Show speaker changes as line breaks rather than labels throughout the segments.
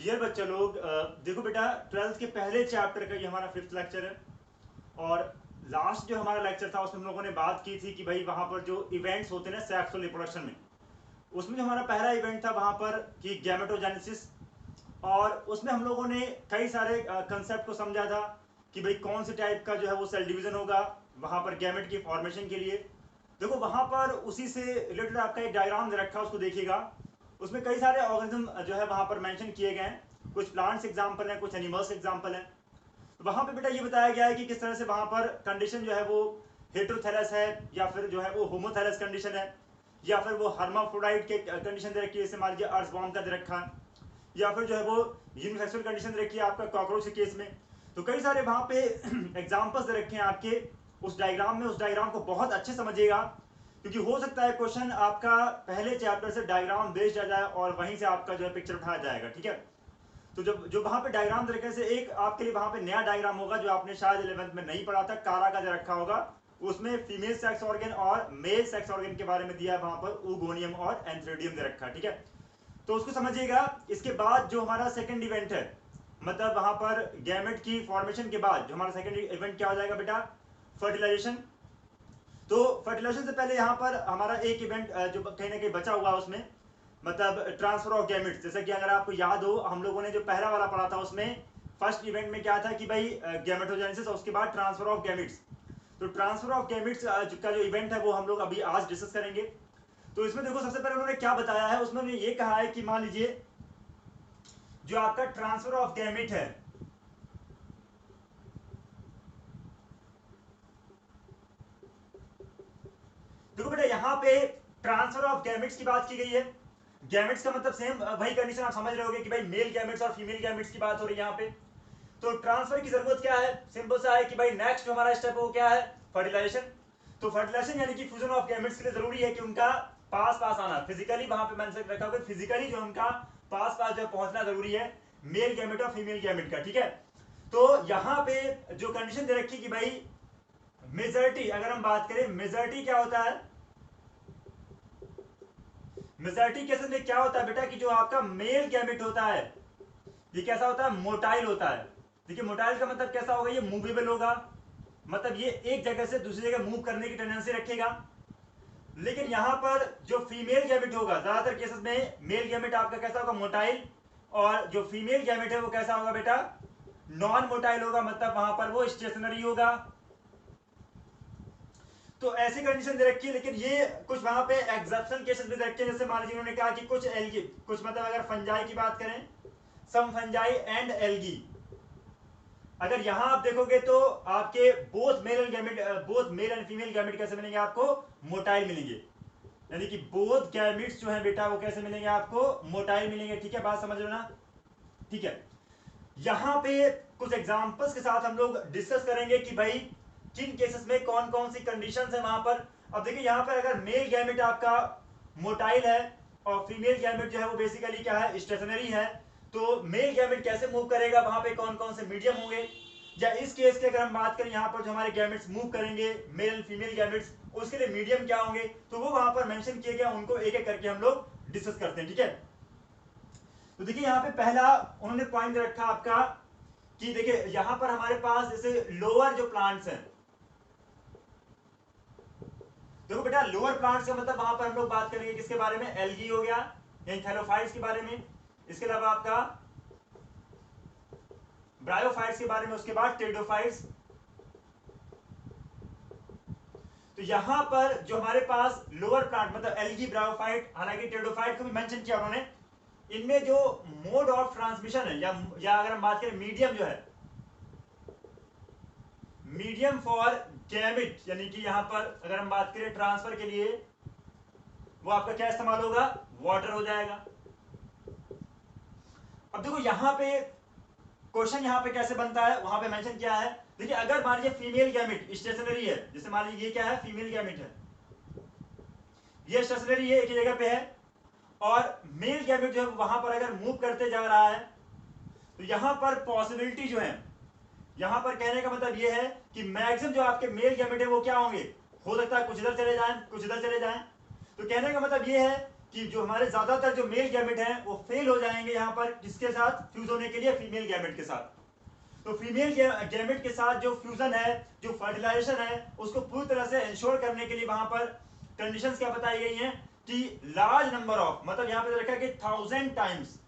Dear बच्चा लोग, देखो बेटा, ट्वेल्थ के पहले चैप्टर का ये हमारा 5th लेक्चर है। और लास्ट जो हमारा लेक्चर था उसमें हम लोगों ने बात की थी कि भाई वहां पर जो इवेंट्स होते हैं ना सेक्सुअल रिप्रोडक्शन में, उसमें जो हमारा पहला इवेंट था वहां पर कि गैमेटोजेनेसिस। और उसमें हम लोगों ने कई सारे कंसेप्ट को समझा था कि भाई कौन से टाइप का जो है वो सेल डिवीजन होगा वहां पर गैमेट की फॉर्मेशन के लिए। देखो वहां पर उसी से रिलेटेड आपका एक डायग्राम दे रखा है, उसको देखिएगा। उसमें कई सारे ऑर्गेनिज्म जो है वहां पर मेंशन किए गए हैं। कुछ प्लांट्स एग्जांपल हैं, कुछ एनिमल्स एग्जांपल हैं। तो वहां पे बेटा ये बताया गया है कि किस तरह से वहां पर कंडीशन जो है वो हेटेरोथेलस है या फिर जो है वो होमोथेलस कंडीशन है, या फिर वो हर्माफ्रोडाइट के कंडीशन दे रखी है, जैसे मान लीजिए अर्थवॉर्म का दे रखा है, या फिर जो है वो यूनिसेक्सुअल कंडीशन दे रखी है आपका कॉकरोच के केस में। तो कई सारे वहां पे एग्जांपल्स दे रखे हैं आपके उस डायग्राम में। उस डायग्राम को बहुत अच्छे समझिएगा, क्योंकि हो सकता है क्वेश्चन आपका पहले चैप्टर से डायग्राम बेस्ड आ जाए और वहीं से आपका जो है पिक्चर उठाया जाएगा। ठीक है, तो जब जो वहां पे डायग्राम दे रखे से एक आपके लिए वहां पे नया डायग्राम होगा जो आपने शायद 11th में नहीं पढ़ा था, कारा का दे रखा होगा। उसमें फीमेल सेक्स ऑर्गन और मेल सेक्स ऑर्गन के बारे में दिया है, वहां पर ऊगोनियम और एंथ्रेडियम दे रखा है। ठीक है, तो उसको समझिएगा। इसके बाद जो हमारा सेकंड इवेंट है, मतलब वहां पर गैमेट की फॉर्मेशन के बाद जो हमारा सेकंड इवेंट क्या हो जाएगा बेटा, फर्टिलाइजेशन। तो फर्टिलाइजेशन से पहले यहाँ पर हमारा एक इवेंट जो कहीं ना कहीं बचा हुआ है उसमें, मतलब ट्रांसफर ऑफ गैमेट्स। जैसे कि अगर आपको याद हो, हम लोगों ने जो पहला वाला पढ़ा था उसमें फर्स्ट इवेंट में क्या था कि भाई गैमेटोजेनेसिस और उसके बाद ट्रांसफर ऑफ गैमेट्स। तो ट्रांसफर ऑफ गैमेट्स का जो इवेंट है वो हम लोग अभी आज डिस्कस करेंगे। तो इसमें देखो सबसे पहले उन्होंने क्या बताया है, उसमें उन्होंने ये कहा है कि मान लीजिए जो आपका ट्रांसफर ऑफ गैमेट है, देखो बेटा यहां पे ट्रांसफर ऑफ गैमेट्स की बात की गई है। गैमेट्स का मतलब सेम वही कंडीशन आप समझ रहे होगे कि भाई मेल गैमेट्स और फीमेल गैमेट्स की बात हो रही है यहाँ पे। तो ट्रांसफर की जरूरत क्या है, सिंपल सा है कि भाई नेक्स्ट जो हमारा स्टेप है वो क्या है, फर्टिलाइजेशन। तो फर्टिलाइजेशन यानी कि फ्यूजन ऑफ गैमेट्स के लिए जरूरी है कि उनका पास पास आना, फिजिकली वहां पे मैंने रखा होगा, फिजिकली जो उनका पास पास जो पहुंचना जरूरी है, मेल गैमेट और फीमेल गैमेट का। ठीक है, तो यहाँ पे जो कंडीशन दे रखी कि भाई मेजॉरिटी, अगर हम बात करें मेजॉरिटी क्या होता है, मेजॉरिटी केसेस में क्या होता है बेटा कि जो आपका मेल गैमेट होता है ये कैसा होता है, मोटाइल होता है। देखिए मोटाइल का मतलब कैसा होगा, ये मूवेबल होगा, मतलब ये एक जगह से दूसरी जगह मूव करने की टेंडेंसी रखेगा। लेकिन यहां पर जो फीमेल गैमेट होगा, ज्यादातर केसेस में मेल गैमेट आपका कैसा होगा, मोटाइल। और जो फीमेल गैमेट है वो कैसा होगा बेटा, नॉन मोटाइल होगा, मतलब वहां पर वो स्टेशनरी होगा। तो ऐसी कंडीशन दे रखी है। लेकिन ये कुछ वहां पे एग्जेप्शन केसेस भी दे रखे हैं, जैसे मान लीजिए उन्होंने कहा कि कुछ एल्गी, कुछ मतलब अगर फंजाई की बात करें, सम फंजाई एंड एल्गी, अगर यहां आप देखोगे तो आपके both male and gamete, both male and female gamete कैसे मिलेंगे आपको, मोटाइल मिलेंगे। यानी कि बोथ गैमेट्स जो है बेटा वो कैसे मिलेंगे आपको, मोटाइल मिलेंगे। ठीक है, बात समझ लो ना। ठीक है, यहां पे कुछ एग्जांपल्स के साथ हम लोग डिस्कस करेंगे कि भाई किन केसेस में कौन कौन सी कंडीशंस है वहां पर। अब देखिए यहां पर अगर मेल गैमेट आपका मोटाइल है और फीमेल गैमेट जो है वो बेसिकली क्या है, स्टेशनरी है, तो मेल गैमेट कैसे मूव करेगा, वहां पे कौन कौन से मीडियम होंगे। या इस केस की अगर हम बात करें, यहां पर जो हमारे गैमेट्स मूव करेंगे मेल एंड फीमेल गैमेट्स, उसके लिए मीडियम क्या होंगे, तो वो वहां पर मेंशन किए गए, उनको एक एक करके हम लोग डिस्कस करते हैं। ठीक है, तो देखिए यहां पे पहला उन्होंने पॉइंट रखा आपका कि देखिए यहां पर हमारे पास जैसे लोअर जो प्लांट्स हैं, देखो बेटा लोअर प्लांट्स का मतलब वहां पर हम लोग बात करेंगे किसके बारे में, एल्गी हो गया यानी थैलोफाइट्स के बारे में, इसके अलावा आपका ब्रायोफाइट्स के बारे में, उसके बाद टेरिडोफाइट्स। तो यहां पर जो हमारे पास लोअर प्लांट मतलब एल्गी, ब्रायोफाइट, हालांकि टेरिडोफाइट को भी मेंशन किया उन्होंने, इनमें जो मोड ऑफ ट्रांसमिशन है या अगर हम बात करें मीडियम जो है, मीडियम फॉर गैमेट, यानी कि यहां पर अगर हम बात करें ट्रांसफर के लिए, वो आपका क्या इस्तेमाल होगा, वाटर हो जाएगा। अब देखो यहां पे क्वेश्चन यहां पे कैसे बनता है, वहां पे मेंशन किया है। देखिए अगर मान लीजिए फीमेल गैमेट स्टेशनरी है, जैसे मान लीजिए ये क्या है, फीमेल गैमेट है, ये स्टेशनरी है, एक ही जगह पे है, और मेल गैमेट जो है वहां पर अगर मूव करते जा रहा है, तो यहां पर पॉसिबिलिटी जो है, यहां पर कहने का मतलब ये है कि मैक्सिमम जो आपके मेल गैमेट है वो क्या होंगे, हो सकता है कुछ इधर चले जाएं, कुछ इधर चले जाएं। तो कहने का मतलब ये है कि जो हमारे ज्यादातर जो मेल गैमेट हैं वो फेल हो जाएंगे यहाँ पर किसके साथ, फ्यूज होने के लिए फीमेल गैमेट के साथ। तो फीमेल गैमेट के साथ जो फ्यूजन है, जो फर्टिलाइजेशन है, उसको पूरी तरह से इंश्योर करने के लिए वहां पर कंडीशंस क्या बताई गई हैं कि लार्ज नंबर ऑफ, मतलब यहां पे रखा है कि 1000 टाइम्स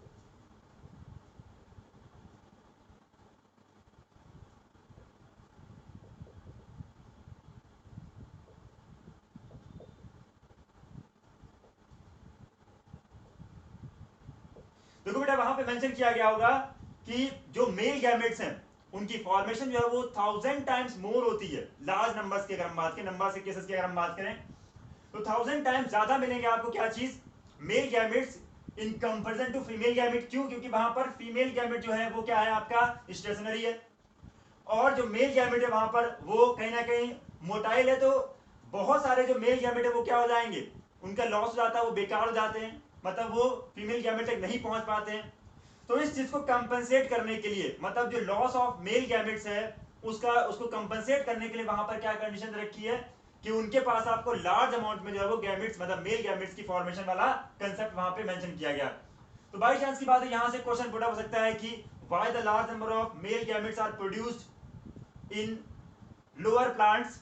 देखो बेटा वहां पे मेंशन किया गया होगा कि जो मेल गैमेट्स हैं उनकी फॉर्मेशन जो है वो 1000 टाइम्स मोर होती है लार्ज नंबर्स की, अगर हम बात करें नंबर के केसेस की अगर हम बात करें तो 1000 टाइम्स ज्यादा मिलेंगे आपको क्या चीज, male gametes in comparison to female gamete. क्यों? क्योंकि वहां पर फीमेल गैमेट जो है वो क्या है आपका स्टेशनरी है, और जो मेल गैमेट है वहां पर वो कहीं ना कहीं मोटाइल है। तो बहुत सारे जो मेल गैमेट है वो क्या हो जाएंगे, उनका लॉस हो जाता है, वो बेकार हो जाते हैं, मतलब वो फीमेल गैमेट तक नहीं पहुंच पाते हैं। तो इस चीज को कंपनसेट करने के लिए, मतलब जो लॉस ऑफ मेल गैमेट्स है उसको कंपनसेट करने के लिए वहां पर क्या कंडीशन रखी है कि उनके पास आपको लार्ज अमाउंट में जो है वो गैमेट्स, मतलब मेल गैमेट्स की फॉर्मेशन वाला कंसेप्ट वहां पे मेंशन किया गया। तो बाई चांस की बात है यहां से क्वेश्चन पुट हो सकता है कि why the large number of male gametes are produced in lower plants.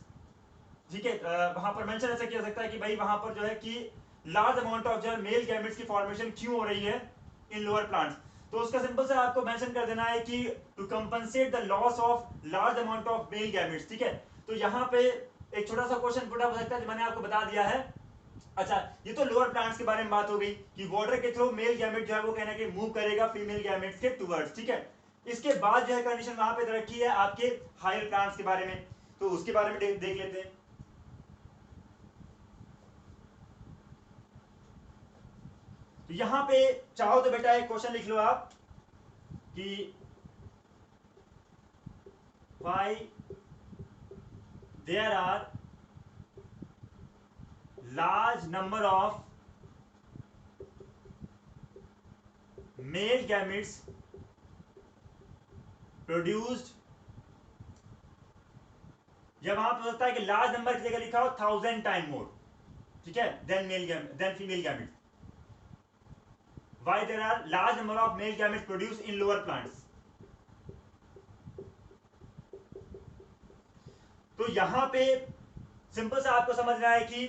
ठीक है, वहां पर मेंशन ऐसा किया सकता है कि भाई वहां पर जो है कि लार्ज अमाउंट ऑफ जो मेल गैमेट्स की फॉर्मेशन क्यों हो रही है इन लोअर प्लांट्स। तो उसका सिंपल से आपको मेंशन कर देना है कि to compensate the loss of large amount of male gametes. ठीक है, तो यहाँ पे एक छोटा सा क्वेश्चन पुट हो सकता है जो मैंने आपको बता दिया है। अच्छा, ये तो लोअर प्लांट्स के बारे में बात हो गई कि वाटर के थ्रू मेल गैमेट जो है वो कहना कि मूव करेगा फीमेल गैमेट्स के टुवर्ड्स। ठीक है, इसके बाद जो है कंडीशन वहां पे रखी है आपके हायर प्लांट्स के बारे में, तो उसके बारे में देख लेते हैं। तो यहां पे चाहो तो बेटा एक क्वेश्चन लिख लो आप कि why there are large number of male gametes produced। जब वहां पर होता है कि लार्ज नंबर की जगह लिखा हो 1000 टाइम मोर, ठीक है, then female gametes. Why there are large number of male gametes produced in lower plants। तो यहां पे सिंपल सा आपको समझना है कि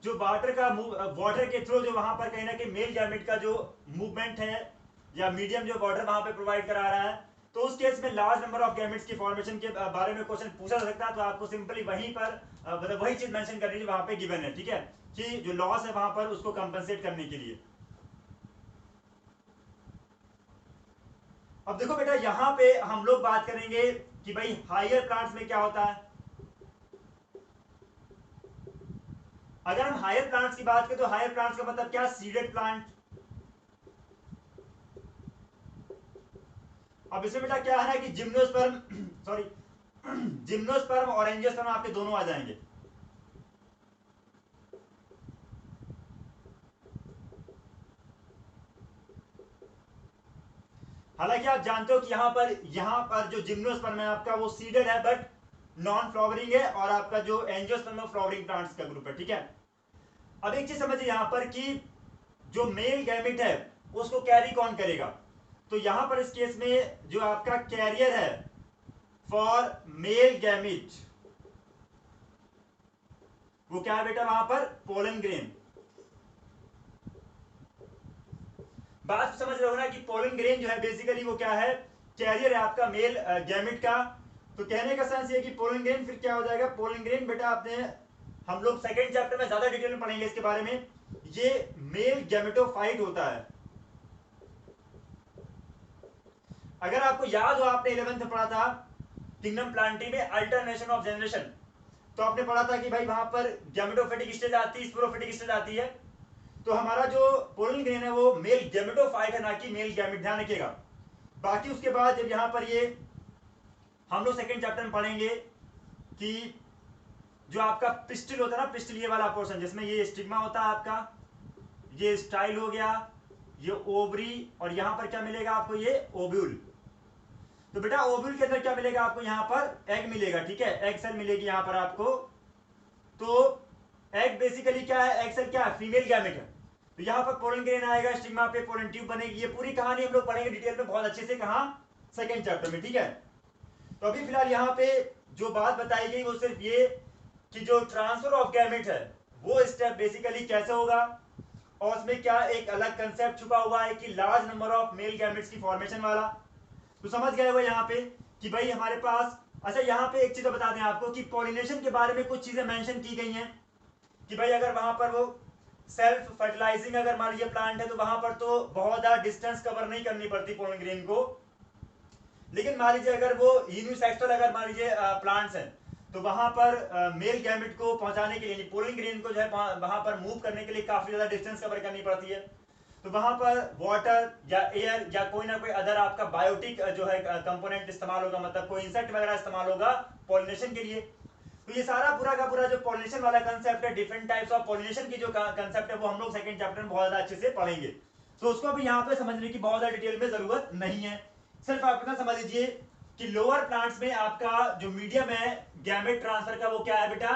जो वाटर के थ्रू जो वहां पर कहीं ना कहीं मेल गैमेट का जो मूवमेंट है या मीडियम जो वाटर वहां पे प्रोवाइड करा रहा है, तो उस केस में लार्ज नंबर ऑफ गैमेट्स की फॉर्मेशन के बारे में क्वेश्चन पूछा जा सकता है। तो आपको सिंपली वहीं पर मतलब वही चीज मेंशन करनी है वहां पे गिवन है। ठीक है, कि जो लॉस है वहां पर उसको कंपनसेट करने के लिए। अब देखो बेटा यहां पे हम लोग बात करेंगे कि भाई हायर प्लांट्स में क्या होता है। अगर हम हायर प्लांट्स की बात करें तो हायर प्लांट्स का मतलब क्या, सीडेड प्लांट। अब इसमें बेटा क्या है ना कि जिम्नोस्पर्म सॉरी जिम्नोस्पर्म और एंजियोस्पर्म आपके दोनों आ जाएंगे। हालांकि आप जानते हो कि यहां पर जो जिम्नोस्पर्म है आपका वो सीडेड है बट नॉन फ्लावरिंग है, और आपका जो एंजियोस्पर्म फ्लावरिंग प्लांट्स का ग्रुप है। ठीक है, अब एक चीज समझिए यहां पर कि जो मेल गैमेट है उसको कैरी कौन करेगा। तो यहां पर इस केस में जो आपका कैरियर है फॉर मेल गैमेट वो क्या है बेटा, वहां पर पोलन ग्रेन। बात समझ रहे हो ना कि पोलन ग्रेन जो है बेसिकली वो क्या है, कैरियर है आपका मेल गैमेट का। तो कहने का सेंस ये कि पोलन ग्रेन फिर क्या हो जाएगा, पोलन ग्रेन बेटा आपने हम लोग सेकंड चैप्टर में ज्यादा डिटेल में पढ़ेंगे इसके बारे में। ये मेल गैमेटोफाइट होता है। अगर आपको याद हो आपने 11th में पढ़ा था किंगडम प्लांटी में अल्टरनेशन ऑफ जनरेशन, तो आपने पढ़ा था कि भाई वहां पर गैमेटोफिटिक स्टेज आती है, स्पोरोफिटिक स्टेज आती है। तो हमारा जो पोलन ग्रेन है वो मेल गैमेटोफाइट है ना कि मेल गैमेट, ध्यान रखिएगा। बाकी उसके बाद जब यहां पर ये हम लोग सेकंड चैप्टर में पढ़ेंगे कि जो आपका पिस्टिल होता है ना, पिस्टिल ये वाला पोर्शन जिसमें ये स्टिग्मा होता है आपका, ये स्टाइल हो गया, ये ओवरी, और यहां पर क्या मिलेगा आपको, ये ओव्यूल। तो बेटा ओव्यूल के अंदर क्या मिलेगा आपको, यहां पर एग मिलेगा। ठीक है, एग सेल मिलेगी यहां पर आपको। तो एग बेसिकली क्या है, एग सेल क्या है, फीमेल गैमेट है। तो यहाँ पर पोलन ग्रेन आएगा, स्टिग्मा पे पोलन ट्यूब बनेगी। ये पूरी कहानी हम लोग पढ़ेंगे डिटेल में बहुत अच्छे से, कहा सेकेंड चैप्टर में, ठीक है। तो अभी फिलहाल यहाँ पे जो बात बताई गई वो सिर्फ ये कि जो ट्रांसफर ऑफ गैमेट है वो स्टेप बेसिकली कैसे होगा, और उसमें क्या एक अलग कंसेप्ट छुपा हुआ है कि large number of male gametes की फॉर्मेशन वाला। तो समझ गए हो यहाँ पे कि भाई हमारे पास, अच्छा यहाँ पे एक चीज बता दें आपको कि पॉलिनेशन के बारे में कुछ चीजें मेंशन की गई हैं कि भाई अगर वहां पर वो सेल्फ फर्टिलाइजिंग अगर मान लीजिए प्लांट है तो वहां पर तो बहुत ज्यादा डिस्टेंस कवर नहीं करनी पड़ती पोलन ग्रेन को। लेकिन मान लीजिए अगर वो यूनिसेक्सुअल अगर मान लीजिए प्लांट्स हैं तो वहां पर मेल गैमेट को पहुंचाने के लिए पोलन ग्रेन को जो है वहां पर मूव करने के लिए काफी ज्यादा डिस्टेंस कवर करनी पड़ती है। तो वहां पर वाटर या एयर या कोई ना कोई अदर आपका बायोटिक जो है कंपोनेंट इस्तेमाल होगा, मतलब कोई इंसेक्ट वगैरह इस्तेमाल होगा पॉलिनेशन के लिए। तो ये सारा पूरा का पूरा जो पॉलिनेशन वाला कंसेप्ट है, डिफरेंट टाइप्स ऑफ पॉलिनेशन की जो कंसेप्ट है वो हम लोग सेकंड चैप्टर में बहुत ज्यादा अच्छे से पढ़ेंगे। तो उसको भी यहाँ पे समझने की बहुत ज्यादा डिटेल में जरूरत नहीं है। सिर्फ आप इतना समझ लीजिए कि लोअर प्लांट्स में आपका जो मीडियम है गैमेट ट्रांसफर का वो क्या है बेटा,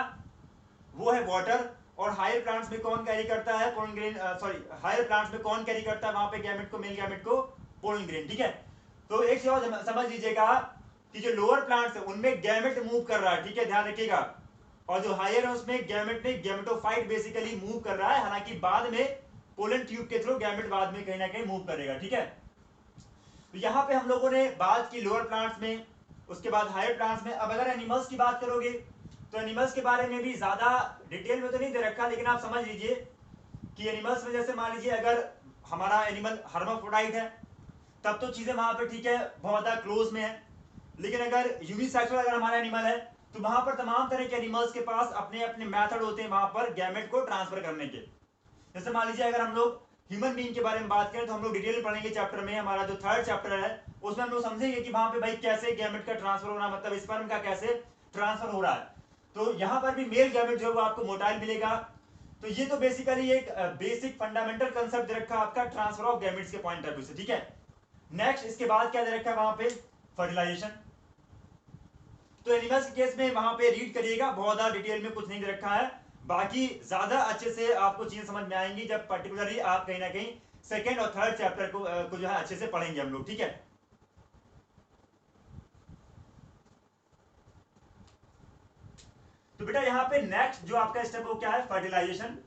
वो है वाटर। और हायर प्लांट्स में कौन कैरी करता है pollen grain, sorry higher plants में कौन कैरी करता है वहां पे गैमेट को, मेल गैमेट को, पोलन ग्रेन, ठीक है। तो एक चीज और समझ लीजिएगा कि जो लोअर प्लांट्स है उनमें गैमेट मूव कर रहा है, ठीक है, ध्यान रखिएगा। और जो हायर है उसमें गैमेट ने गैमेटोफाइट बेसिकली मूव कर रहा है, हालांकि बाद में पोलन ट्यूब के थ्रू गैमेट बाद में कहीं ना कहीं मूव करेगा, ठीक है। तो यहाँ पे हम लोगों ने बात की लोअर प्लांट्स में, उसके बाद हायर प्लांट्स में। अब अगर एनिमल्स की बात करोगे तो एनिमल्स के बारे में भी ज्यादा डिटेल में तो नहीं दे रखा, लेकिन आप समझ लीजिए कि एनिमल्स में जैसे मान लीजिए अगर हमारा एनिमल हर्माफ्रोडाइट है तब तो चीजें वहां पे ठीक है बहुत ज्यादा क्लोज में है। लेकिन अगर यूनिसेक्सुअल अगर हमारा एनिमल है तो वहां पर तमाम तरह के एनिमल्स के पास अपने अपने मेथड होते हैं वहां पर गैमेट को ट्रांसफर करने के। जैसे मान लीजिए अगर हम लोग ह्यूमन बीइंग के बारे में बात करें तो हम लोग डिटेल में पढ़ेंगे चैप्टर में, हमारा जो थर्ड चैप्टर है उसमें हम लोग समझेंगे कि वहां पे भाई कैसे गैमेट का ट्रांसफर होना, मतलब स्पर्म का कैसे ट्रांसफर हो रहा है। तो यहां पर भी मेल गैमेट जो है वो आपको मोटाइल मिलेगा। तो ये तो बेसिकली एक बेसिक फंडामेंटल कंसेप्ट दे रखा है आपका ट्रांसफर ऑफ गैमेट्स के पॉइंट ऑफ व्यू से, ठीक है। नेक्स्ट इसके बाद क्या दे रखा है वहां पे, फर्टिलाइजेशन। तो एनिमल्स के केस में वहां पे रीड करिएगा, बहुत ज्यादा डिटेल में कुछ नहीं दे रखा है। बाकी ज्यादा अच्छे से आपको चीजें समझ में आएंगी जब पर्टिकुलरली आप कहीं ना कहीं सेकेंड और थर्ड चैप्टर को जो है अच्छे से पढ़ेंगे हम लोग, ठीक है। तो बेटा यहाँ पे नेक्स्ट जो आपका स्टेप वो क्या है, फर्टिलाइजेशन।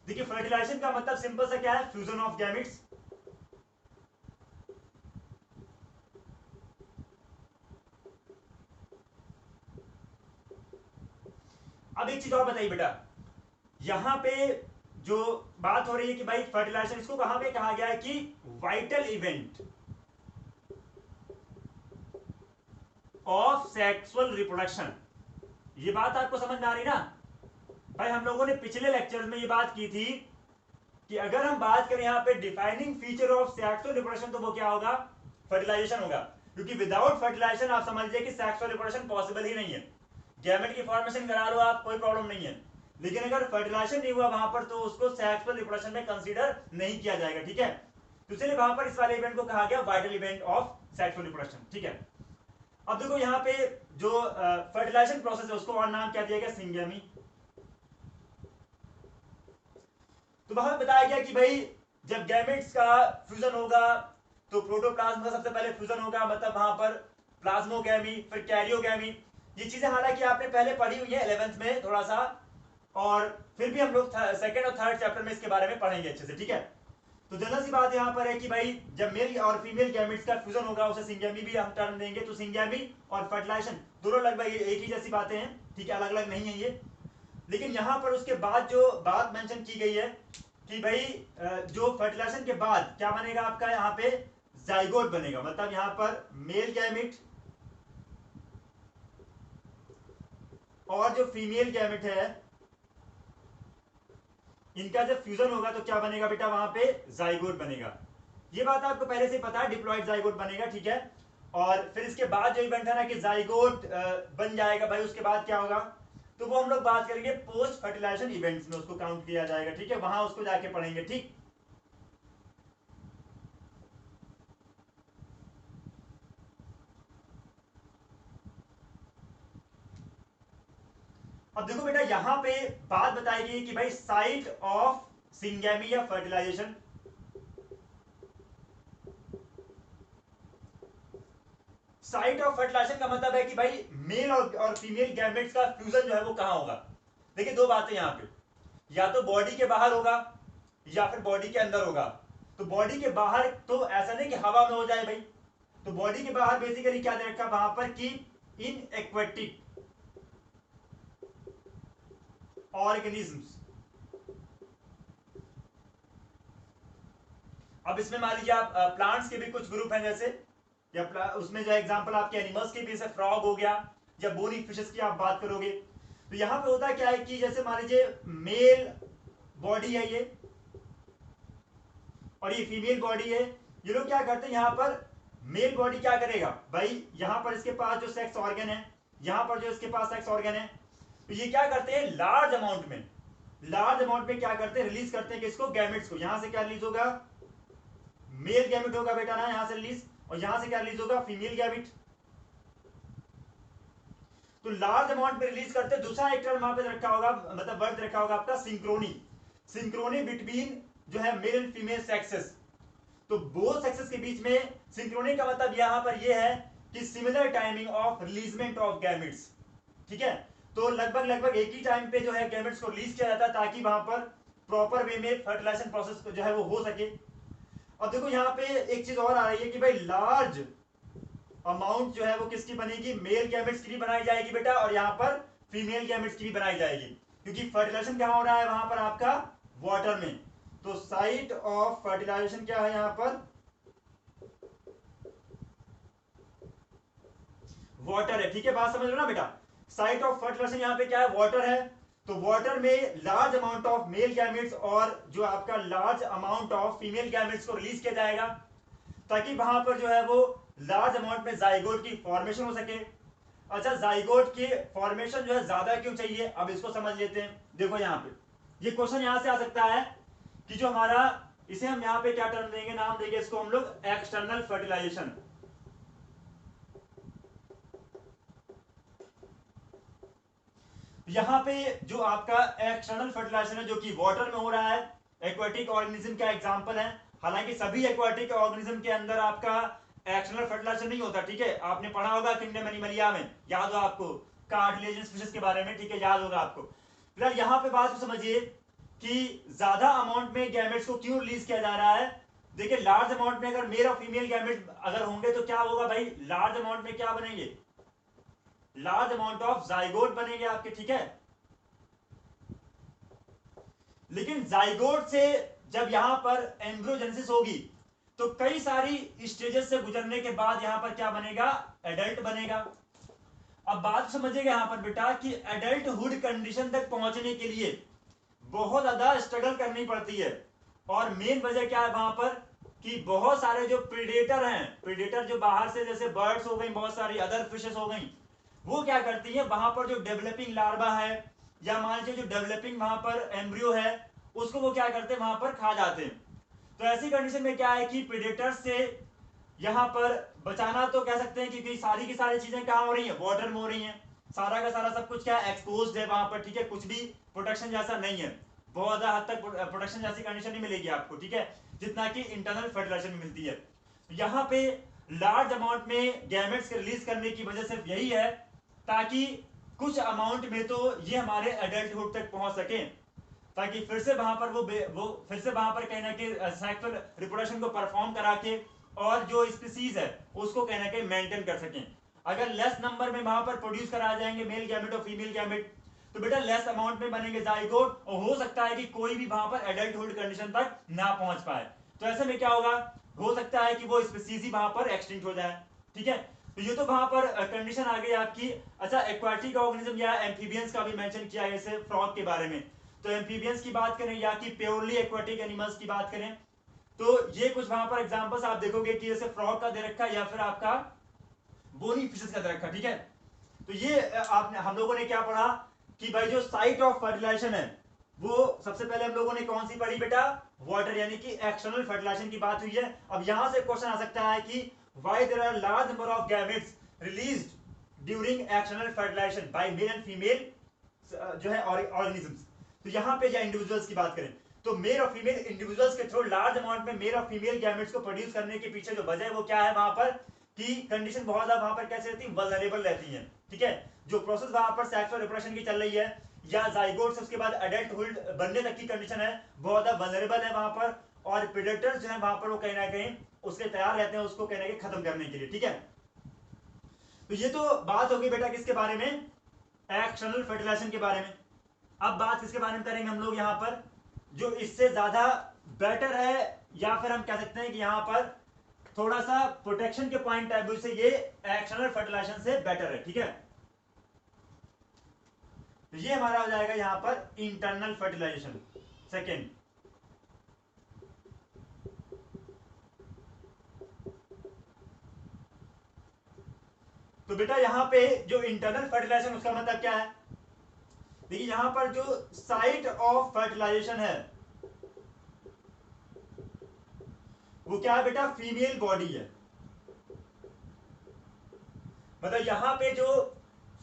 देखिए फर्टिलाइजेशन का मतलब सिंपल सा क्या है, फ्यूजन ऑफ गैमेट्स। अब एक चीज और बताइए बेटा, यहां पे जो बात हो रही है कि भाई फर्टिलाइजेशन, इसको कहां पे कहा गया है कि vital event of sexual reproduction. ये बात आपको समझ में आ रही ना भाई, हम लोगों ने पिछले लेक्चर में ये बात की थी कि अगर हम बात करें यहाँ पे defining feature of sexual reproduction तो वो क्या होगा, फर्टिलाइजेशन होगा। क्योंकि विदाउट फर्टिलाइजेशन आप समझ लीजिए कि सेक्सुअल रिप्रोडक्शन पॉसिबल ही नहीं है। गैमेट की फॉर्मेशन करा लो आप, कोई प्रॉब्लम नहीं है, लेकिन अगर फर्टिलाइजेशन नहीं हुआ वहां पर तो उसको सेक्सुअल रिप्रोडक्शन में कंसीडर नहीं किया जाएगा, ठीक है। तो इसलिए वहां पर इस वाले इवेंट को कहा गया vital event of sexual reproduction, ठीक है। अब देखो यहाँ पे जो फर्टिलाइजेशन प्रोसेस है उसको और नाम क्या दिया गया, सिंगेमी। तो वहां बताया गया कि भाई जब गैमेट्स का फ्यूजन होगा तो प्रोटोप्लाज्म का सबसे पहले फ्यूजन होगा, मतलब वहां पर प्लाज्मोगैमी, फिर कैरियोगैमी। ये चीजें हालांकि आपने पहले पढ़ी हुई है 11th में थोड़ा सा, और फिर भी हम लोग सेकंड और थर्ड चैप्टर में इसके बारे में पढ़ेंगे अच्छे से, ठीक है। तो जनरल सी बात यहाँ पर है कि भाई जब मेल और फीमेल गैमेट्स का फ्यूजन होगा उसे सिंगेमी भी हम टर्म देंगे। तो सिंगेमी और फर्टिलाइजेशन दोनों लगभग एक ही जैसी बातें हैं, ठीक है, अलग अलग नहीं है ये। लेकिन यहां पर उसके बाद जो बात मेंशन की गई है कि भाई जो फर्टिलाइजेशन के बाद क्या बनेगा आपका, यहाँ पे जाइगोट बनेगा, मतलब यहां पर मेल गैमेट और जो फीमेल गैमेट है इनका जब फ्यूजन होगा तो क्या बनेगा बेटा, वहां पे जाइगोट बनेगा। ये बात आपको पहले से पता है, डिप्लॉइड जाइगोट बनेगा, ठीक है। और फिर इसके बाद जो इवेंट है ना कि जाइगोट बन जाएगा भाई, उसके बाद क्या होगा तो वो हम लोग बात करेंगे पोस्ट फर्टिलाइजेशन इवेंट्स में, उसको काउंट किया जाएगा, ठीक है, वहां उसको जाके पढ़ेंगे, ठीक। अब देखो बेटा यहां पे बात बताई गई कि भाई साइट ऑफ सिंगेमी या फर्टिलाइजेशन, साइट ऑफ फर्टिलाइजेशन का मतलब है कि भाई मेल और फीमेल गैमेट्स का फ्यूजन जो है वो कहां होगा। देखिए दो बातें यहां पे, या तो बॉडी के बाहर होगा या फिर बॉडी के अंदर होगा। तो बॉडी के बाहर तो ऐसा नहीं कि हवा में हो जाए भाई, तो बॉडी के बाहर बेसिकली क्या दे रखा वहां पर कि इन एक्वेटिक ऑर्गेनिजम्स। अब इसमें मान लीजिए आप प्लांट्स के भी कुछ ग्रुप हैं जैसे, या उसमें जो एग्जांपल आपके एनिमल्स के भी, जैसे फ्रॉग हो गया, या बोनी फिशेस की आप बात करोगे तो यहां पे होता क्या है कि जैसे मान लीजिए मेल बॉडी है ये और ये फीमेल बॉडी है, ये लोग क्या करते हैं यहां पर मेल बॉडी क्या करेगा भाई, यहां पर इसके पास जो सेक्स ऑर्गन है, यहां पर जो इसके पास सेक्स ऑर्गन है, तो ये क्या करते हैं लार्ज अमाउंट में क्या करते हैं रिलीज करते हैं किसको, गैमेट्स को। यहां से क्या रिलीज होगा, मेल गैमेट होगा बेटा ना यहां से रिलीज, और यहां से क्या रिलीज होगा, फीमेल गैमेट। तो लार्ज अमाउंट में रिलीज करते। दूसरा एक टर्म वहां पे रखा होगा, मतलब वर्ड रखा होगा आपका सिंक्रोनी बिटवीन जो है मेल एंड फीमेल सेक्सेस। तो बोथ सेक्सेस के बीच में सिंक्रोनी का मतलब यहां पर यह है कि similar timing of releasement of gametes, ठीक है। तो लगभग एक ही टाइम पे जो है गैमेट्स को रिलीज किया जाता है ताकि वहां पर प्रॉपर वे में फर्टिलाइजेशन प्रोसेस जो है वो हो सके। अब देखो यहाँ पे एक चीज और आ रही है कि भाई लार्ज अमाउंट जो है वो किसकी बनेगी, मेल गैमेट्स की भी बनाई जाएगी बेटा, और यहाँ पर फीमेल गैमेट्स की भी बनाई जाएगी, क्योंकि फर्टिलाइजेशन कहां हो रहा है वहां पर आपका वाटर में। तो साइट ऑफ फर्टिलाइजेशन क्या है यहां पर, वाटर है, ठीक है। बात समझ लो ना बेटा, साइट ऑफ फर्टिलाइजेशन यहां पे क्या है, वाटर है। तो वाटर में large amount of male gametes और जो आपका large amount of female gametes को रिलीज किया जाएगा ताकि वहां पर जो है वो लार्ज अमाउंट में जाइगोट की फॉर्मेशन हो सके। अच्छा जाइगोट की फॉर्मेशन जो है ज्यादा क्यों चाहिए, अब इसको समझ लेते हैं। देखो यहां पे ये क्वेश्चन यहां से आ सकता है कि जो हमारा, इसे हम यहां पे क्या टर्म देंगे, नाम देंगे इसको हम लोग एक्सटर्नल फर्टिलाइजेशन। यहां पे जो आपका एक्सटर्नल फर्टिलाइजेशन है जो कि वाटर में हो रहा है, एक्वाटिक ऑर्गेनिज्म का एग्जांपल है। हालांकि सभी एक्वाटिक ऑर्गेनिज्म के अंदर आपका एक्सटर्नल फर्टिलाइजेशन नहीं होता, ठीक है। आपने पढ़ा होगा किंगडम एनिमलिया में, याद हो आपको, कार्टिलेजिनस फिशेस के बारे में, ठीक है, याद होगा आपको। फिलहाल यहां पे बात समझिए कि ज्यादा अमाउंट में गैमेट्स को क्यों रिलीज किया जा रहा है। देखिए लार्ज अमाउंट में अगर मेल और फीमेल गैमेट अगर होंगे तो क्या होगा भाई, लार्ज अमाउंट में क्या बनेंगे, लार्ज अमाउंट ऑफ जाइगोट बनेंगे आपके, ठीक है। लेकिन जाइगोट से जब यहां पर एम्ब्रियोजेनेसिस होगी तो कई सारी स्टेजेस से गुजरने के बाद यहां पर क्या बनेगा, एडल्ट बनेगा। अब बात समझिएगा यहां पर बेटा कि एडल्टहुड कंडीशन तक पहुंचने के लिए बहुत ज्यादा स्ट्रगल करनी पड़ती है। और मेन वजह क्या है वहां पर कि बहुत सारे जो प्रीडेटर हैं, प्रीडेटर जो बाहर से जैसे बर्ड्स हो गई, बहुत सारी अदर फिशेस हो गई, वो क्या करती है वहां पर जो डेवलपिंग लार्वा है या मान लीजिए जो डेवलपिंग वहां पर एम्ब्रियो है उसको वो क्या करते हैं वहां पर खा जाते हैं। तो ऐसी कंडीशन में क्या है कि प्रेडेटर्स से यहां पर बचाना तो कह सकते हैं क्योंकि सारी की सारी चीजें कहां हो रही हैं, वाटर में हो रही हैं, सारा का सारा सब कुछ क्या एक्सपोज्ड है वहां पर, ठीक है। कुछ भी प्रोटेक्शन जैसा नहीं है, बहुत ज्यादा हद तक प्रोटेक्शन जैसी कंडीशन नहीं मिलेगी आपको, ठीक है, जितना कि इंटरनल फर्टिलाइजेशन में मिलती है। यहां पे लार्ज अमाउंट में गैमेट्स रिलीज करने की वजह सिर्फ यही है ताकि कुछ अमाउंट में तो ये हमारे एडल्टहुड तक पहुंच सके, ताकि फिर से वहां पर वो फिर से वहां पर कहना कि सेक्सुअल रिप्रोडक्शन को परफॉर्म करा के और जो स्पीसीज है उसको कहना कि मेंटेन कर सकें। अगर लेस नंबर में वहां पर प्रोड्यूस करा जाएंगे मेल गैमेट और फीमेल गैमेट तो बेटा लेस अमाउंट में बनेंगे जाइगोट, और हो सकता है कि कोई भी वहां पर एडल्टहुड कंडीशन तक ना पहुंच पाए। तो ऐसे में क्या होगा, हो सकता है कि वो स्पीसीज ही वहां पर एक्सटिंक्ट हो जाए, ठीक है। तो ये तो वहां पर कंडीशन आ गई आपकी। अच्छा एक्वाटिक ऑर्गेनिज्म या एम्फीबियंस का भी मेंशन किया है जैसे फ्रॉग के बारे में। तो एम्फीबियंस की बात करें या कि प्योरली एक्वाटिक एनिमल्स की बात करें तो ये कुछ वहां पर एग्जांपल्स आप देखोगे कि जैसे फ्रॉग का दे रखा या फिर आपका बोनी फिशेस का दे रखा, ठीक है। तो ये आपने हम लोगों ने क्या पढ़ा कि भाई जो साइट ऑफ फर्टिलाइजेशन है वो सबसे पहले हम लोगों ने कौन सी पढ़ी बेटा, वाटर, यानी कि एक्सटर्नल फर्टिलाइजेशन की बात हुई है। अब यहां से क्वेश्चन आ सकता है कि why there are large number of gametes released during external fertilization by male and female जो है ऑर्गेनिजम्स। तो यहाँ पे या इंडिविजुअल्स की बात करें तो मेल और फीमेल इंडिविजुअल्स के थ्रू लार्ज अमाउंट में मेल और फीमेल गैमेट्स को प्रोड्यूस करने के पीछे जो वजह है वो क्या है वहां पर कि कंडीशन बहुत ज्यादा वहां पर कैसे रहती है, वल्नरेबल रहती है। ठीक है, जो प्रोसेस वहां पर सेक्सुअल रिप्रोडक्शन की चल रही है या जाइगोट से उसके बाद अडल्टहुड बनने तक की कंडीशन है बहुत ज्यादा वल्नरेबल है वहां पर, और प्रेडेटर्स जो है वहां पर वो कहीं ना कहीं उसके तैयार रहते हैं उसको कहीं ना कहीं खत्म करने के लिए। ठीक है, तो ये तो बात होगी बेटा किसके बारे में, एक्सटर्नल फर्टिलाइजेशन के बारे में। अब बात किसके बारे में करेंगे हम लोग यहाँ पर, जो इससे ज्यादा बेटर है या फिर हम कह सकते हैं कि यहाँ पर थोड़ा सा प्रोटेक्शन के पॉइंट ऑफ व्यू से ये एक्सटर्नल फर्टिलाइजेशन से बेटर है। ठीक है, तो ये हमारा हो जाएगा यहाँ पर इंटरनल फर्टिलाइजेशन सेकेंड। तो बेटा यहां पे जो इंटरनल फर्टिलाइजेशन उसका मतलब क्या है, देखिए यहां पर जो साइट ऑफ फर्टिलाइजेशन है वो क्या है बेटा, फीमेल बॉडी है। मतलब यहां पे जो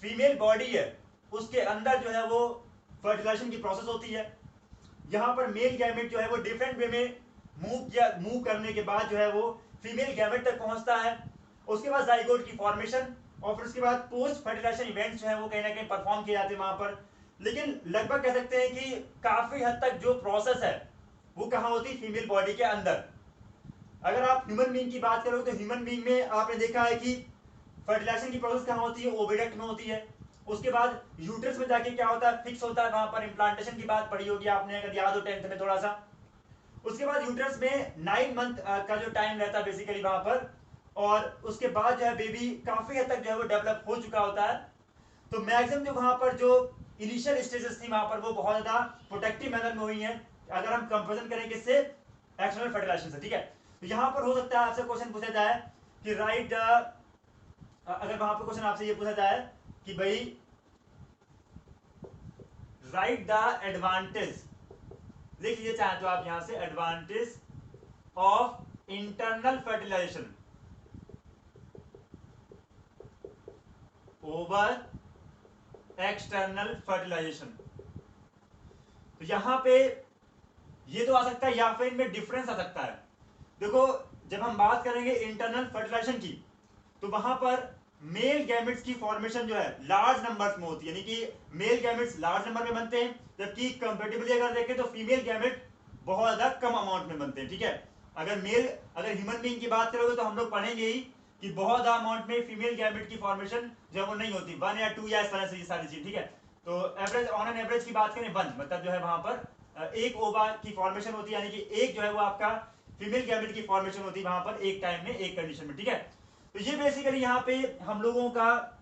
फीमेल बॉडी है उसके अंदर जो है वो फर्टिलाइजेशन की प्रोसेस होती है। यहां पर मेल गैमेट जो है वो डिफरेंट वे में मूव करने के बाद जो है वो फीमेल गैमेट तक पहुंचता है। उसके बाद जाइगोट की फॉर्मेशन और फिर उसके बाद पोस्ट फर्टिलाइजेशन इवेंट्स जो है वो कहीं ना कहीं परफॉर्म किए जाते हैं वहां पर। लेकिन लगभग कह सकते हैं कि काफी हद तक जो प्रोसेस है वो कहां होती है, फीमेल बॉडी के अंदर। अगर आप ह्यूमन बीइंग की बात करोगे तो ह्यूमन बीइंग में आपने देखा है कि फर्टिलाइजेशन की प्रोसेस कहां होती है, ओविडक्ट में होती है। उसके बाद यूट्रस में जाके क्या होता है, फिक्स होता है, वहां पर इम्प्लांटेशन की बात पढ़ी होगी आपने अगर याद हो 10th में थोड़ा सा। उसके बाद यूट्रस में 9 मंथ का जो टाइम रहता है बेसिकली वहां पर, और उसके बाद जो है बेबी काफी हद तक जो है वो डेवलप हो चुका होता है। तो मैक्सिमम जो वहां पर जो इनिशियल स्टेजेस थी वहां पर वो बहुत ज्यादा प्रोटेक्टिव मैनर में हुई है अगर हम कंपेरिजन करें किससे, एक्सटर्नल फर्टिलाइजेशन से। ठीक है, तो यहां पर हो सकता है आपसे क्वेश्चन पूछा जाए कि राइट अगर वहां पर क्वेश्चन आपसे ये पूछा जाए कि भाई राइट द एडवांटेज, लिख लीजिए चाहे तो आप यहां से, advantage of internal fertilization over external fertilization. तो यहां पे ये तो आ सकता है या फिर इनमें डिफरेंस आ सकता है। देखो जब हम बात करेंगे इंटरनल फर्टिलाइजेशन की तो वहां पर मेल गैमेट्स की फॉर्मेशन जो है लार्ज नंबर्स में होती है, यानी कि मेल गैमेट्स लार्ज नंबर में बनते हैं, जबकि कंपैरेटिवली अगर देखें तो फीमेल गैमेट बहुत ज्यादा कम अमाउंट में बनते हैं। ठीक है, अगर ह्यूमन बीइंग की बात करोगे तो हम लोग पढ़ेंगे ही कि बहुत ज्यादा अमाउंट में फीमेल गैमेट की फॉर्मेशन जो है वो नहीं होती, 1 या 2 या इस तरह से ये सारी चीज। ठीक है, तो एवरेज ऑन एन एवरेज की बात करें 1, मतलब जो है वहां पर एक ओवा की फॉर्मेशन होती है, यानी कि एक जो है वो आपका फीमेल गैमेट की फॉर्मेशन होती है वहां पर एक टाइम में एक कंडीशन में। ठीक है, तो ये बेसिकली यहाँ पे हम लोगों का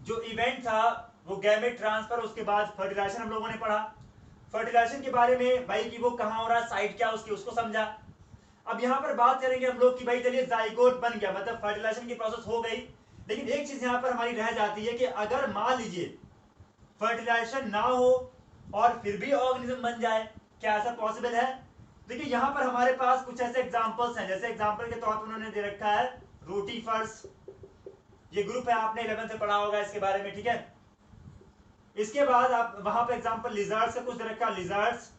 जो इवेंट था वो गैमेट ट्रांसफर, उसके बाद फर्टिलाइजेशन हम लोगों ने पढ़ा। फर्टिलाइजेशन के बारे में भाई कि वो कहाँ हो रहा है, साइट क्या उसकी, उसको समझा। अब यहाँ पर बात करेंगे हम लोग कि भाई चलिए जाइगोट बन गया, मतलब फर्टिलाइजेशन की प्रोसेस हो गई, लेकिन एक चीज यहाँ पर हमारी रह जाती है कि अगर मान लीजिए फर्टिलाइजेशन ना हो और फिर भी ऑर्गेनिज्म बन जाए, क्या ऐसा पॉसिबल है? देखिए यहाँ पर हमारे पास कुछ ऐसे एग्जांपल्स हैं, जैसे एग्जांपल के तौर पर उन्होंने दे रखा है रोटीफर्स, ये ग्रुप है, आपने 11th से पढ़ा होगा इसके बारे में। ठीक है, इसके बाद आप वहां पे एग्जांपल लिजर्ड्स का कुछ दे रखा है, लिजर्ड्स,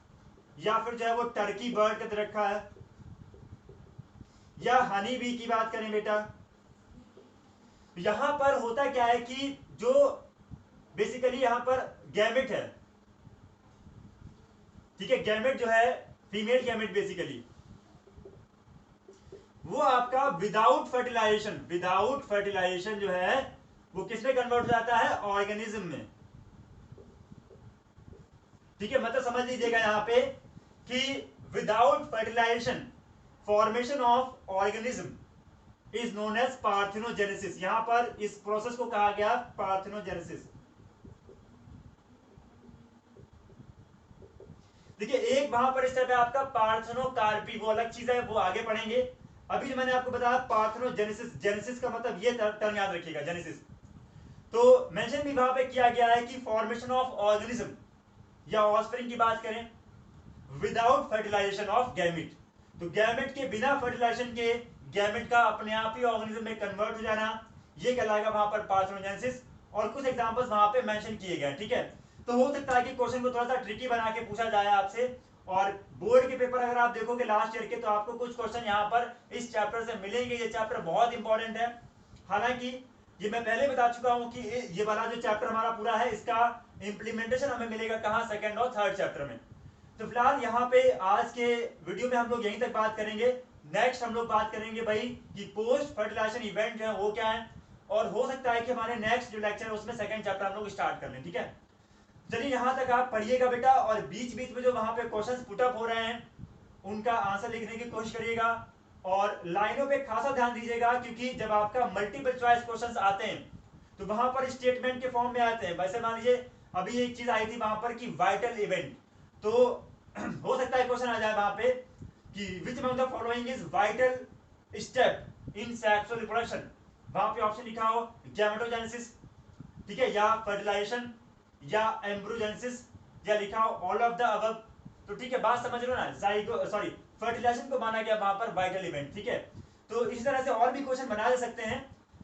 या फिर जो है वो टर्की बर्ड का दे रखा है, या हनी बी की बात करें बेटा। यहां पर होता क्या है कि जो बेसिकली यहां पर गैमेट है, ठीक है, गैमेट जो है फीमेल गैमेट बेसिकली वो आपका विदाउट फर्टिलाइजेशन जो है वो किसमें कन्वर्ट हो जाता है, ऑर्गेनिज्म में। ठीक है, मतलब समझ लीजिएगा यहां पे कि without fertilization formation of organism is known as parthenogenesis. यहां पर इस प्रोसेस को कहा गया पार्थेनोजेनेसिस। देखिए एक वहां पर इस तरह आपका पार्थेनोकार्पी, वो अलग चीज है, वो आगे पढ़ेंगे। अभी जो मैंने आपको बताया पार्थेनोजेनेसिस, जेनेसिस का मतलब ये टर्म याद रखिएगा, जेनेसिस। तो मेंशन भी वहां पे किया गया है कि फॉर्मेशन ऑफ ऑर्गेनिज्म या ऑफस्प्रिंग की बात करें विदाउट फर्टिलाइजेशन ऑफ गैमेट, तो गैमेट के बिना फर्टिलाइजेशन के गैमेट का अपने आप ही ऑर्गेनिज्म में कन्वर्ट हो जाना, ये कहलाएगा वहां पर पार्थेनोजेनेसिस। और कुछ एग्जांपल्स वहां पे मेंशन किए गए। ठीक है, तो हो सकता है कि क्वेश्चन को थोड़ा सा ट्रिकी बना के पूछा जाए आपसे। और बोर्ड के पेपर अगर आप देखोगे लास्ट ईयर के, तो आपको कुछ क्वेश्चन यहाँ पर इस चैप्टर से मिलेंगे। ये चैप्टर बहुत इंपॉर्टेंट है। हालांकि ये मैं पहले बता चुका हूं कि ये वाला जो चैप्टर हमारा पूरा है, इसका इंप्लीमेंटेशन हमें मिलेगा कहां, सेकंड और थर्ड चैप्टर में। तो फिलहाल यहाँ पे आज के वीडियो में हम लोग यहीं तक बात करेंगे। नेक्स्ट हम लोग बात करेंगे भाई कि पोस्ट फर्टिलाइजेशन इवेंट जो है वो क्या है, और हो सकता है कि हमारे नेक्स्ट जो लेक्चर है उसमें सेकंड चैप्टर हम लोग स्टार्ट कर लें। ठीक है, चलिए यहां तक आप पढ़िएगा बेटा, और बीच बीच में जो वहां पे क्वेश्चंस पुटअप हो रहे हैं उनका आंसर लिखने की कोशिश करिएगा, और लाइनों पे खासा ध्यान दीजिएगा, क्योंकि जब आपका मल्टीपल चॉइस क्वेश्चंस आते हैं तो वहां पर स्टेटमेंट के फॉर्म में आते हैं। वैसे मान लीजिए अभी एक चीज आई थी वहां पर कि वाइटल इवेंट, तो हो सकता है क्वेश्चन आ जाए वहां पे कि which among the following is vital step in sexual reproduction. वहां पे ऑप्शन लिखा हो गैमेटोजेनेसिस, ठीक है, या फर्टिलाइजेशन, या एम्ब्रोजेनेसिस, या लिखा हो ऑल ऑफ द अबव। तो ठीक है, बात समझ लो ना, सॉरी फर्टिलाइजेशन को माना गया वहां पर वाइटल इवेंट। ठीक है, तो इसी तरह से और भी क्वेश्चन बना दे सकते हैं,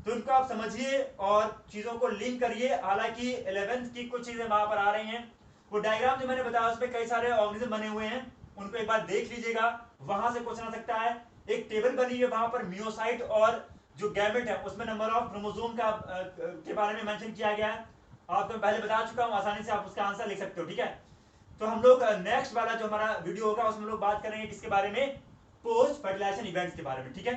तो इनको आप समझिए और चीजों को लिंक करिए। हालांकि 11th की कुछ चीजें वहां पर आ रही हैं, वो डायग्राम जो मैंने बताया उसमें कई सारे ऑर्गेनिज्म बने हुए हैं, उनको एक बार देख लीजिएगा, वहां से क्वेश्चन आ सकता है। एक टेबल बनी है वहां पर मियोसाइट और जो गैमेट है उसमें नंबर ऑफ क्रोमोसोम का के बारे में मेंशन किया गया है, आपको पहले बता चुका हूं, आसानी से आप उसका आंसर लिख सकते हो। ठीक है, तो हम लोग नेक्स्ट वाला जो हमारा वीडियो होगा उसमें लोग बात करेंगे किसके बारे में, पोस्ट फर्टिलाइजेशन इवेंट्स के बारे में। ठीक है।